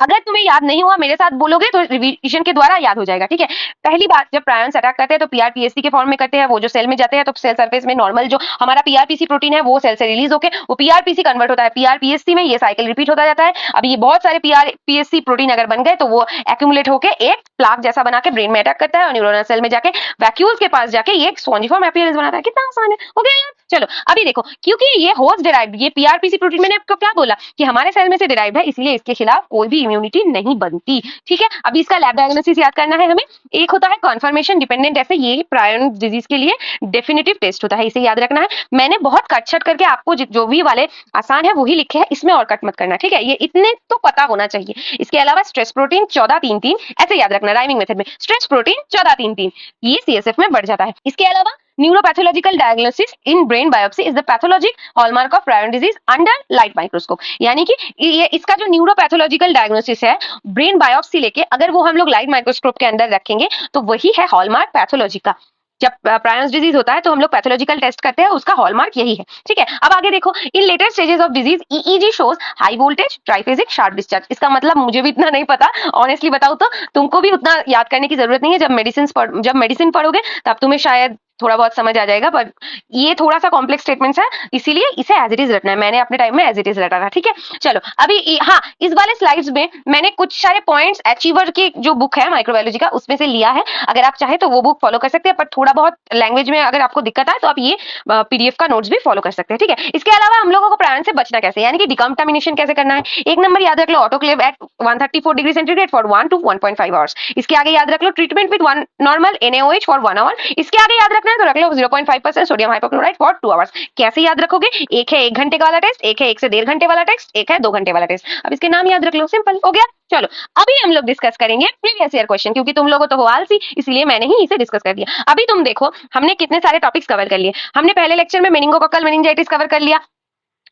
अगर तुम्हें याद नहीं हुआ मेरे साथ बोलोगे तो रिवीजन के द्वारा याद हो जाएगा। ठीक है, पहली बात, जब प्रायोन्स अटैक करते हैं तो पीआरपीएससी के फॉर्म में करते हैं, वो जो सेल में जाते हैं तो सेल सरफेस में नॉर्मल जो हमारा पीआरपीसी प्रोटीन है वो सेल से रिलीज होकर वो पीआरपीसी कन्वर्ट होता है पीआरपीएससी में, ये साइकिल रिपीट होता जाता है। अब ये बहुत सारे पीआरपीएससी प्रोटीन अगर बन गए तो वो एक्यूमुलेट होकर एक प्लाक जैसा बना के ब्रेन में अटैक करता है और न्यूरोनल सेल में जाके वैक्यूल्स के पास जाके ये एक स्पॉन्जिफॉर्म अपीयरेंस बनाता है। कितना आसान है, हो गया यार। चलो अभी देखो, क्योंकि ये होस्ट डिराइव्ड, ये पीआरपीसी प्रोटीन, मैंने आपको क्या बोला कि हमारे सेल में से डिराइव्ड है, इसलिए इसके खिलाफ कोई भी इम्यूनिटी नहीं बनती। ठीक है, अभी इसका लैब डायग्नोसिस याद करना है हमें। एक होता है कन्फर्मेशन डिपेंडेंट, ऐसे ये प्रायोन डिजीज के लिए डेफिनेटिव टेस्ट होता है, इसे याद रखना है। मैंने बहुत कट छट करके आपको जो भी वाले आसान है वही लिखे हैं, इसमें और कट मत करना। ठीक है, ये इतने तो पता होना चाहिए। इसके अलावा स्ट्रेस प्रोटीन 14-3-3 ऐसे याद रखना, राइमिंग मेथड में स्ट्रेस प्रोटीन 14-3-3 ये सीएसएफ में बढ़ जाता है। इसके अलावा neuropathological diagnosis in brain biopsy is the pathologic hallmark of prion disease under light microscope, यानी कि ये इसका जो न्यूरोपैथोलॉजिकल डायग्नोसिस है ब्रेन बायोप्सी लेके, अगर वो हम लोग लाइट माइक्रोस्कोप के अंदर रखेंगे तो वही है हॉलमार्क पैथोलॉजी का। जब प्रायोन्स डिजीज होता है तो हम लोग पैथोलॉजिकल टेस्ट करते हैं, उसका हॉलमार्क यही है। ठीक है, अब आगे देखो, in later stages of disease EEG shows high voltage triphasic sharp discharge. इसका मतलब मुझे भी इतना नहीं पता, ऑनेस्टली बताऊं तो तुमको भी उतना याद करने की जरूरत नहीं है। जब मेडिसिन पढ़ोगे तब तुम्हें शायद थोड़ा बहुत समझ आ जाएगा, पर ये थोड़ा सा कॉम्प्लेक्स स्टेटमेंट्स है, इसीलिए इसे एज इट इज रखना है। मैंने अपने टाइम में एज इट इज रटा था। ठीक है, चलो अभी हाँ, इस वाले स्लाइड्स में मैंने कुछ सारे पॉइंट्स अचीवर की जो बुक है माइक्रोबायोलॉजी का उसमें से लिया है, अगर आप चाहे तो वो बुक फॉलो कर सकते हैं, पर थोड़ा बहुत लैंग्वेज में अगर आपको दिक्कत आए तो आप ये पीडीएफ का नोट्स भी फॉलो कर सकते हैं। ठीक है, इसके अलावा हम लोगों को प्राण से बचना कैसे, यानी कि डिकंटामिनेशन कैसे करना है। एक नंबर याद रख लो, autoclave at 134 degree centigrade for 1 to 1.5 hours. इसके आगे याद रख लो, treatment with one normal NaOH for 1 hour. इसके आगे याद रखना है तो रख लो 0.5% सोडियम हाइपोक्लोराइड फॉर 2 आवर्स। कैसे याद रखोगे, एक है 1 घंटे का वाला टेस्ट, एक है 1 से 1.5 घंटे वाला टेस्ट, एक है 2 घंटे वाला टेस्ट। अब इसके नाम याद रख लो, सिंपल हो गया। चलो अभी हम लोग डिस्कस करेंगे प्रीवियस ईयर क्वेश्चन, क्योंकि तुम लोगों तो हो आलसी, इसलिए मैंने ही इसे डिस्कस कर दिया। अभी तुम देखो, हमने कितने सारे टॉपिक्स कवर कर लिए। हमने पहले लेक्चर में मेनिंगोकोकल मेनिंजाइटिस कवर कर लिया,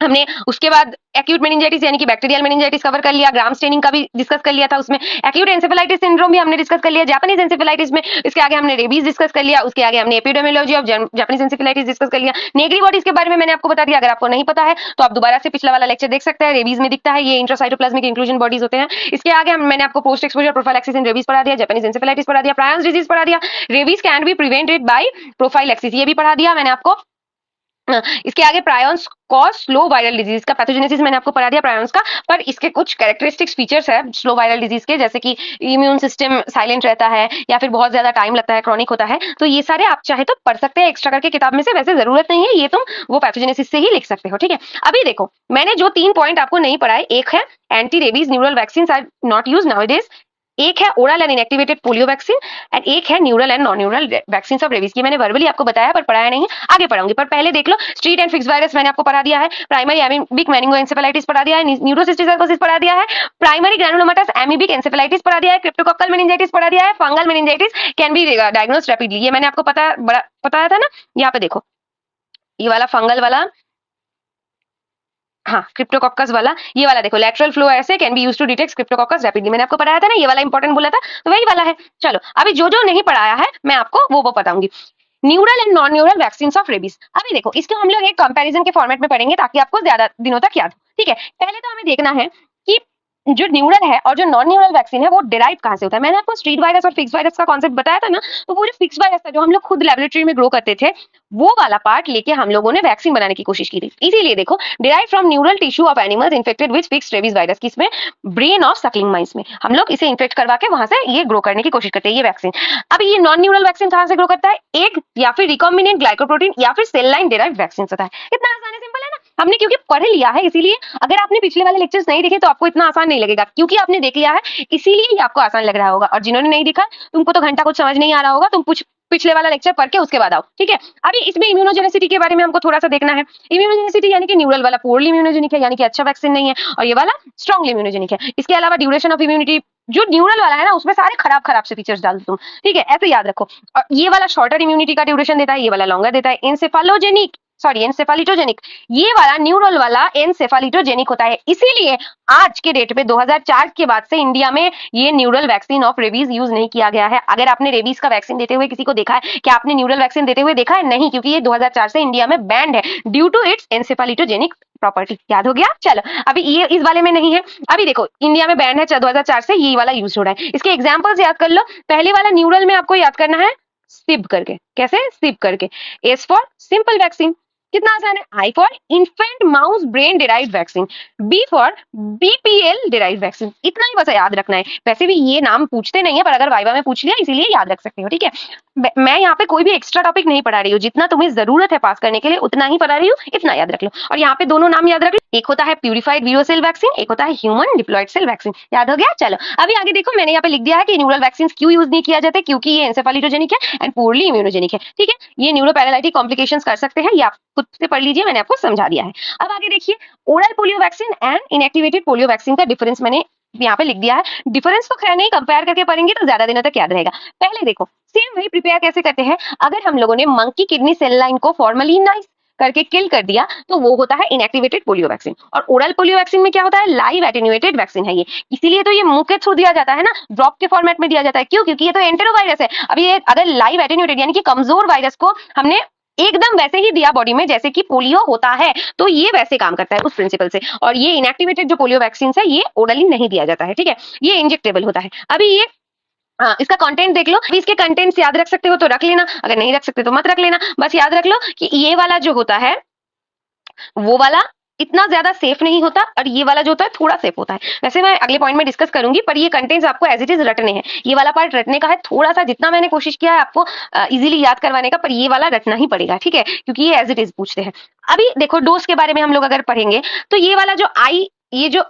हमने उसके बाद एक्यूट मेनिंजाइटिस यानी कि बैक्टीरियल मेनिंजाइटिस कवर कर लिया, ग्राम स्टेनिंग का भी डिस्कस कर लिया था उसमें, एक्यूट एन्सेफेलाइटिस सिंड्रोम भी हमने डिस्कस कर लिया, जापानीज एन्सेफेलाइटिस में, इसके आगे हमने रेबीज डिस्कस कर लिया, उसके आगे हमने epidemiology of Japanese encephalitis discuss कर लिया, नेगरी बॉडीज के बारे में मैंने आपको बता दिया। अगर आपको नहीं पता है तो आप दोबारा से पिछला वाला लेक्चर देख सकते हैं, रेबीज में दिखता है, ये इंट्रासाइटोप्लाज्मिक इंक्लूजन बॉडीज होते हैं। इसके आगे मैंने आपको पोस्ट एक्सपोजर प्रोफाइलैक्सिस इन रेबीज पढ़ा दिया, जापानीज एन्सेफेलाइटिस पढ़ा दिया, प्रायंस डिजीज पढ़ा दिया, rabies can be prevented by prophylaxis ये भी पढ़ा दिया मैंने आपको। इसके आगे prions cause slow viral disease का पैथोजेनेसिस मैंने आपको पढ़ा दिया प्रायंस का, पर इसके कुछ कैरेक्टरिस्टिक्स फीचर्स है स्लो वायरल डिजीज के, जैसे कि इम्यून सिस्टम साइलेंट रहता है या फिर बहुत ज्यादा टाइम लगता है, क्रॉनिक होता है। तो ये सारे आप चाहे तो पढ़ सकते हैं एक्स्ट्रा करके किताब में से, वैसे जरूरत नहीं है, ये तुम वो पैथोजेनेसिस से ही लिख सकते हो। ठीक है, अभी देखो मैंने जो 3 पॉइंट आपको नहीं पढ़ाए, एक है anti rabies neural vaccine are not use nowadays, एक है oral and inactivated polio vaccine and एक है neural and non neural vaccine of rabies की। मैंने वर्बली आपको बताया पर पढ़ाया नहीं, आगे पढ़ाऊंगी। पर पहले देख लो, स्ट्रीट एंड फिक्स वायरस मैंने आपको पढ़ा दिया है, प्राइमरी एमीबिक मेनिंगोएन्सेफेलाइटिस पढ़ा दिया है, न्यूरोसिस्टिक पढ़ा दिया है, प्राइमरी ग्रैनुलोमेटस एमीबिक एन्सेफेलाइटिस पढ़ा दिया है, क्रिप्टोकोक्कल मेनिंजाइटिस पढ़ा दिया है, fungal meningitis can be diagnosed rapidly, ये मैंने आपको बताया था ना। यहाँ पे देखो ये वाला फंगल वाला, हाँ क्रिप्टोकोकस वाला, ये वाला देखो लैटरल फ्लो ऐसे can be used to detect cryptococcus rapidly, मैंने आपको पढ़ाया था ना, ये वाला इंपॉर्टेंट बोला था, तो वही वाला है। चलो अभी जो जो नहीं पढ़ाया है मैं आपको वो बताऊंगी। Neural and non neural vaccine of rabies, अभी देखो इसको हम लोग एक कंपैरिजन के फॉर्मेट में पढ़ेंगे ताकि आपको ज्यादा दिनों तक याद हो। ठीक है, पहले तो हमें देखना है कि जो न्यूरल है और जो नॉन न्यूरल वैक्सीन है वो डिराइव कहां से होता है। मैंने आपको स्ट्रीट वायरस और फिक्स वायरस का कॉन्सेप्ट बताया था ना, तो वो जो फिक्स वायरस था जो हम लोग खुद लेबोरेटरी में ग्रो करते थे, वो वाला पार्ट लेके हम लोगों ने वैक्सीन बनाने की कोशिश की थी। इसीलिए देखो derive from neural tissue of animals infected with fixed rabies virus, किसमें, ब्रेन ऑफ सकलिंग माइस में हम लोग इसे इन्फेक्ट करवा के वहां से ये ग्रो करने की कोशिश करते हैं ये वैक्सीन। अब ये नॉन न्यूरल वैक्सीन कहां से ग्रो करता है, एक या फिर रिकॉम्बिनेंट ग्लाइकोप्रोटीन या फिर सेल लाइन डिराइव्ड वैक्सीन होता है। इतना आसान है, सिंपल है ना, हमने क्योंकि पढ़ लिया है इसीलिए। अगर आपने पिछले वाले लेक्चर्स नहीं देखे तो आपको इतना आसान नहीं लगेगा, क्योंकि आपने देख लिया है इसीलिए ये आपको आसान लग रहा होगा। और जिन्होंने नहीं देखा तुमको तो घंटा कुछ समझ नहीं आ रहा होगा, तुम कुछ पिछले वाला लेक्चर पढ़ के उसके बाद आओ। ठीक है, अभी इसमें इम्यूनोजेनिसिटी के बारे में हमको थोड़ा सा देखना है। इम्यूनोजेनिसिटी यानी कि न्यूरल वाला पोरली इम्यूनोजेनिक है, यानी कि अच्छा वैक्सीन नहीं है, और ये वाला स्ट्रांगली इम्यूनोजेनिक है। इसके अलावा ड्यूरेशन ऑफ इम्यूनिटी, जो न्यूरल वाला है ना उसमें सारे खराब खराब से फीचर्स डाल दो तुम। ठीक है, ऐसे याद रखो। और ये वाला शॉर्टर इम्यूनिटी का ड्यूरेशन देता है, ये वाला लॉन्गर देता है। एनसेफालिटोजेनिक, ये वाला न्यूरल वाला एनसेफालिटोजेनिक होता है। इसीलिए आज के डेट पे 2004 के बाद से इंडिया में ये neural vaccine of rabies use नहीं किया गया है। अगर आपने रेबीज का वैक्सीन देते हुए किसी को देखा है, क्या आपने न्यूरल वैक्सीन देते हुए देखा है? नहीं, क्योंकि ये 2004 से इंडिया में बैंड है ड्यू टू इट्स एनसेफालिटोजेनिक प्रॉपर्टी। याद हो गया? चलो अभी ये इस वाले में नहीं है। अभी देखो इंडिया में बैंड है 2004 से, ये वाला यूज हो रहा है। इसके एग्जांपल्स याद कर लो। पहले वाला न्यूरल में आपको याद करना है सिप करके, कैसे, सिप करके। एस फॉर सिंपल वैक्सीन, कितना आसान है। I for infant mouse brain derived vaccine, B for BPL derived vaccine. इतना ही बस याद रखना है। वैसे भी ये नाम पूछते नहीं है, पर अगर वाइवा में पूछ लिया इसीलिए याद रख सकते हो। ठीक है, मैं यहाँ पे कोई भी एक्स्ट्रा टॉपिक नहीं पढ़ा रही हूँ, जितना तुम्हें जरूरत है पास करने के लिए उतना ही पढ़ा रही हूँ, इतना याद रख लो। और यहाँ पे दोनों नाम याद रख लो, एक होता है प्यूरिफाइड वीरो सेल वैक्सीन, एक होता है ह्यूमन डिप्लॉयड सेल वैक्सीन। याद हो गया? चलो अभी आगे देखो, मैंने यहाँ पे लिख दिया है कि न्यूरल वैक्सीन क्यों यूज नहीं किया जाता, क्योंकि ये एन्सेफालिटोजेनिक है एंड पोरली इम्यूनोजेनिक है। ठीक है, ये न्यूरोपैरालाइटिक कॉम्प्लिकेशंस कर सकते हैं, ये आप खुद से पढ़ लीजिए, मैंने आपको समझा दिया है। अब आगे देखिए, oral polio vaccine and inactivated polio vaccine का डिफरेंस मैंने यहाँ पे लिख दिया है। डिफरेंस तो खैर नहीं, कंपेयर करके पढ़ेंगे तो ज्यादा दिनों तक याद रहेगा। पहले देखो, सेम वही प्रिपेयर कैसे करते हैं। अगर हम लोगों ने मंकी किडनी सेल लाइन को फॉर्मलिनाइज करके किल कर दिया तो वो होता है इनएक्टिवेटेड पोलियो वैक्सीन। और ओरल पोलियो वैक्सीन में क्या होता है, लाइव एटेन्यूएटेड वैक्सीन है ये, इसीलिए तो ये मुंह के थ्रू दिया जाता है ना, ड्रॉप के फॉर्मेट में दिया जाता है। क्यों? क्योंकि ये तो एंटेरोवायरस है। अभी ये अगर लाइव एटेन्यूएटेड यानी कि कमजोर वायरस को हमने एकदम वैसे ही दिया बॉडी में जैसे कि पोलियो होता है, तो ये वैसे काम करता है उस प्रिंसिपल से। और ये इनएक्टिवेटेड जो पोलियो वैक्सीन है ये ओरली नहीं दिया जाता है। ठीक है, ये इंजेक्टेबल होता है। अभी ये इसका कंटेंट देख लो। अभी इसके कंटेंट्स याद रख सकते हो तो रख लेना, अगर नहीं रख सकते तो मत रख लेना। बस याद रख लो कि ये वाला जो होता है वो वाला इतना ज्यादा सेफ नहीं होता, और ये वाला जो होता है थोड़ा सेफ होता है। वैसे मैं अगले पॉइंट में डिस्कस करूंगी, पर ये कंटेंट्स आपको एज इट इज रटने हैं। ये वाला पार्ट रटने का है थोड़ा सा, जितना मैंने कोशिश किया है आपको इजीली याद करवाने का, पर ये वाला रटना ही पड़ेगा। ठीक है, क्योंकि ये एज इट इज पूछते हैं। अभी देखो डोज के बारे में हम लोग अगर पढ़ेंगे तो ये वाला जो आई, ये जो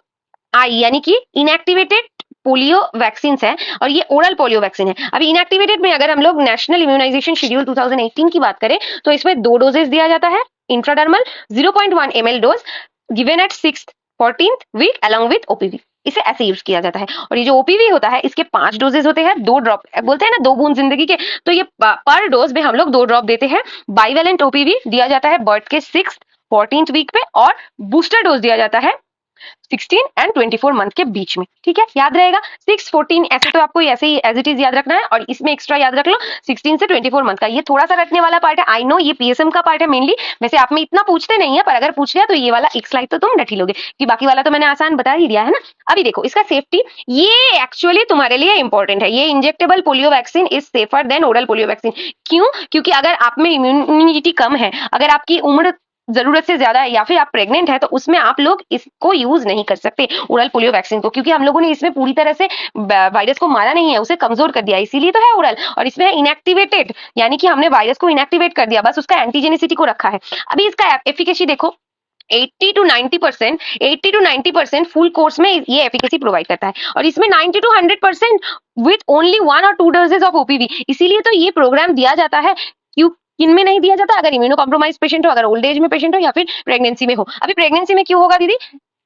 आई यानी कि इनएक्टिवेटेड पोलियो वैक्सीन है और ये ओरल पोलियो वैक्सीन है। अभी इनएक्टिवेटेड में अगर हम लोग नेशनल इम्यूनाइजेशन शेड्यूल 2018 की बात करें तो इसमें 2 डोजेस दिया जाता है। Intradermal 0.1 ml dose given at 6th 14th week along with OPV, इसे ऐसे यूज किया जाता है। और ये जो ओपीवी होता है इसके 5 डोजेस होते हैं, 2 ड्रॉप, बोलते हैं ना 2 बूंद जिंदगी के, तो ये पर डोज में हम लोग 2 ड्रॉप देते हैं। बाइवेलेंट ओपीवी दिया जाता है बर्थ के 6th 14th वीक पे, और बूस्टर डोज दिया जाता है 16 एंड 24 मंथ के बीच में। ठीक है, याद रहेगा 6 14 ऐसे तो आपको ऐसे ही एज इट इज याद रखना है, और इसमें एक्स्ट्रा याद रख लो 16 से 24 मंथ का। ये थोड़ा सा रटने वाला पार्ट है, आई नो ये पीएसएम का पार्ट है मेनली, वैसे आप में इतना पूछते नहीं है, पर अगर पूछ लिया तो ये वाला एक स्लाइड तो तुम रट ही लोगे, कि बाकी वाला तो मैंने आसान बता ही दिया है ना। अभी देखो इसका सेफ्टी, ये एक्चुअली तुम्हारे लिए इंपॉर्टेंट है। ये injectable polio vaccine is safer than oral polio vaccine. क्यों? क्योंकि अगर आप में इम्यूनिटी कम है, अगर आपकी उम्र जरूरत से ज्यादा है, या फिर आप प्रेग्नेंट है, तो उसमें आप लोग इसको यूज नहीं कर सकते ओरल पोलियो वैक्सीन को, क्योंकि हम लोगों ने इसमें पूरी तरह से वायरस को मारा नहीं है, उसे कमजोर कर दिया, इसीलिए तो है ओरल। और इसमें है इनएक्टिवेटेड, यानी कि हमने वायरस को इनएक्टिवेट कर दिया, बस उसका एंटीजेनिसिटी को रखा है। अभी इसका एफिकेसी देखो 80 to 90% फुल कोर्स में ये एफिकेसी प्रोवाइड करता है, और इसमें 90 to 100% with only 1 or 2 doses of OPV. इसीलिए तो ये प्रोग्राम दिया जाता है। क्यों इनमें नहीं दिया जाता? अगर इम्यूनो कॉम्प्रोमाइज पेशेंट हो, अगर ओल्ड एज में पेशेंट हो, या फिर प्रेगनेंसी में हो। अभी प्रेगनेंसी में क्यों होगा दीदी?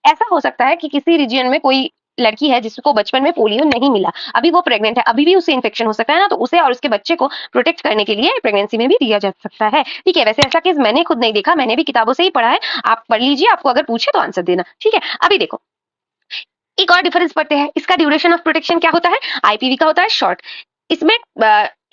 ऐसा हो सकता है कि किसी रीजन में कोई लड़की है जिसको बचपन में पोलियो नहीं मिला, अभी वो प्रेग्नेंट है, अभी भी उसे इन्फेक्शन हो सकता है ना, तो उसे और उसके बच्चे को प्रोटेक्ट करने के लिए प्रेगनेंसी में भी दिया जा सकता है। ठीक है, वैसे ऐसा केस मैंने खुद नहीं देखा, मैंने भी किताबों से ही पढ़ा है, आप पढ़ लीजिए, आपको अगर पूछे तो आंसर देना। ठीक है, अभी देखो एक और डिफरेंस पढ़ते हैं, इसका ड्यूरेशन ऑफ प्रोटेक्शन क्या होता है? आईपीवी का होता है शॉर्ट, इसमें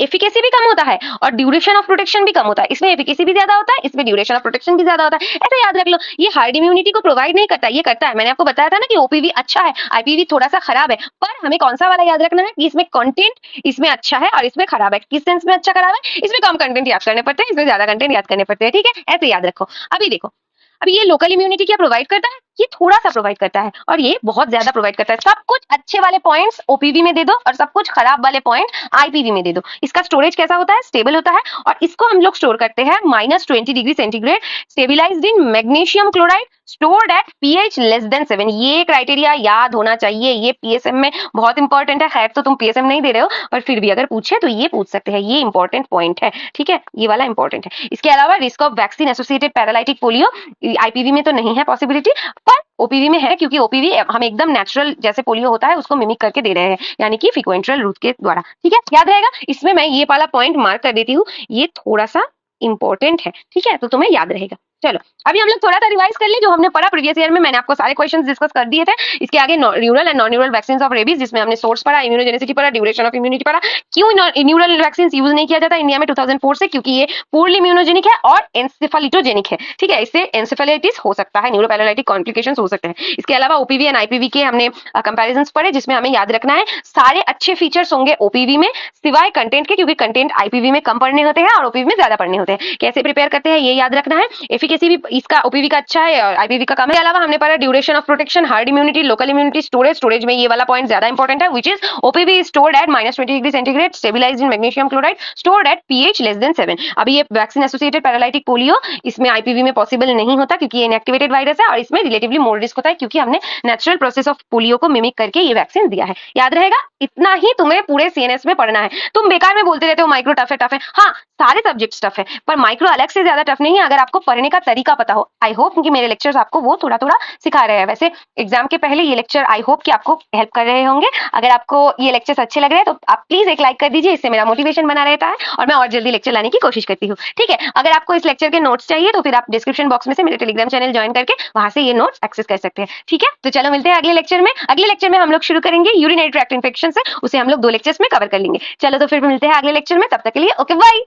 एफिकेसी भी कम होता है और ड्यूरेशन ऑफ प्रोटेक्शन भी कम होता है। इसमें एफिकेसी भी ज्यादा होता है, इसमें ड्यूरेशन ऑफ प्रोटेक्शन भी ज्यादा होता है। ऐसा याद रख लो, ये हार्ड इम्यूनिटी को प्रोवाइड नहीं करता, ये करता है। मैंने आपको बताया था ना कि ओपीवी अच्छा है, आईपीवी थोड़ा सा खराब है, पर हमें कौन सा वाला याद रखना है कि इसमें कंटेंट इसमें अच्छा है और इसमें खराब है। किस सेंस में अच्छा खराब है? इसमें कम कंटेंट याद करने पड़ते हैं, इसमें ज्यादा कंटेंट याद करने पड़ते हैं। ठीक है, ऐसे याद रखो। अभी देखो, अभी ये लोकल इम्यूनिटी क्या प्रोवाइड करता है? ये थोड़ा सा प्रोवाइड करता है, और ये बहुत ज्यादा प्रोवाइड करता है। सब कुछ अच्छे वाले पॉइंट्स ओपीवी में दे दो और सब कुछ खराब वाले पॉइंट आईपीवी में दे दो। इसका स्टोरेज कैसा होता है? स्टेबल होता है, और इसको हम लोग स्टोर करते हैं -20 degree centigrade, stabilised in magnesium chloride, stored at pH less than 7। ये क्राइटेरिया याद होना चाहिए, ये पीएसएम में बहुत इंपॉर्टेंट है। खैर तो तुम पीएसएम नहीं दे रहे हो, पर फिर भी अगर पूछे तो ये पूछ सकते हैं, ये इंपॉर्टेंट पॉइंट है। ठीक है, ये वाला इंपॉर्टेंट है। इसके अलावा risk of vaccine associated paralytic polio IPv में तो नहीं है पॉसिबिलिटी, पर ओपीवी में है, क्योंकि ओपीवी हम एकदम नेचुरल जैसे पोलियो होता है उसको मिमिक करके दे रहे हैं, यानी कि फ्रीक्वेंटल रूट के द्वारा। ठीक है, याद रहेगा। इसमें मैं ये वाला पॉइंट मार्क कर देती हूँ, ये थोड़ा सा इंपॉर्टेंट है। ठीक है, तो तुम्हें याद रहेगा। चलो अभी हम लोग थोड़ा सा रिवाइज कर ले जो हमने पढ़ा प्रीवियस ईयर में। मैंने आपको सारे क्वेश्चंस डिस्कस कर दिए थे। इसके आगे neural and non neural vaccine of rabies, जिसमें हमने सोर्स पढ़ा, इम्यूनोजेनिसिटी पढ़ा, ड्यूरेशन ऑफ इम्यूनिटी पढ़ा। क्यों न्यूरल वैक्सीन यूज नहीं किया जाता इंडिया में 2004 से? क्योंकि ये पूर्ली इम्यूनोजेनिक है और एंसेफेलिटोजेनिक है। ठीक है, इससे एंसेफेलाइटिस हो सकता है, न्यूरोपैरालाइटिक कॉम्प्लिकेशंस हो सकते हैं। इसके अलावा ओपीवी एंड आईपीवी के हमने कंपैरिजंस पढ़े, जिसमें हमें याद रखना है सारे अच्छे फीचर्स होंगे ओपीवी में, सिवाय कंटेंट के, क्योंकि कंटेंट आईपीवी में कम पढ़ने होते हैं और ओपीवी में ज्यादा पढ़ने होते हैं। कैसे प्रिपेयर करते हैं ये याद रखना है। एफिकेसी भी इसका ओपीवी का अच्छा है और आईपीवी का कम है। अलावा हमने पढ़ा duration of protection, herd immunity, local immunity, storage में ये वाला पॉइंट ज्यादा इंपॉर्टेंट है, which is OPV is stored at -20 degree centigrade, stabilised in magnesium chloride, stored at pH less than 7। अभी ये वैक्सीन एसोसिएटेड पैरालाइटिक पोलियो, इसमें आईपीवी में पॉसिबल नहीं होता क्योंकि ये इनएक्टिवेटेड वायरस है, और इसमें रिलेटिवली मोर रिस्क होता है क्योंकि हमने नेचुरल प्रोसेस ऑफ पोलियो को मिमिक करके ये वैक्सीन दिया है। याद रहेगा, इतना ही तुम्हें पूरे सीएनएस में पढ़ना है। तुम बेकार में बोलते रहते हो माइक्रो टफ है। हाँ, सारे सब्जेक्ट्स टफ है, पर माइक्रो अलग से ज्यादा टफ नहीं है अगर आपको पढ़ने का तरीका पता हो। आई होप कि मेरे लेक्चर्स आपको वो थोड़ा थोड़ा सिखा रहे हैं। वैसे एग्जाम के पहले ये लेक्चर आई होप कि आपको हेल्प कर रहे होंगे। अगर आपको ये लेक्चर्स अच्छे लग रहे हैं तो आप प्लीज एक लाइक कर दीजिए, इससे मेरा मोटिवेशन बना रहता है और मैं और जल्दी लेक्चर लाने की कोशिश करती हूँ। ठीक है, अगर आपको इस लेक्चर के नोट्स चाहिए तो फिर आप डिस्क्रिप्शन बॉक्स में से मेरे टेलीग्राम चैनल ज्वाइन करके वहां से ये नोट्स एक्सेस कर सकते हैं। ठीक है, तो चलो मिलते हैं अगले लेक्चर में। अगले लेक्चर में हम लोग शुरू करेंगे यूरिनरी ट्रैक्ट इन्फेक्शन से, उसे हम लोग 2 लेक्चर्स में कवर कर लेंगे। चलो तो फिर मिलते हैं अगले लेक्चर में, तब तक के लिए ओके बाय।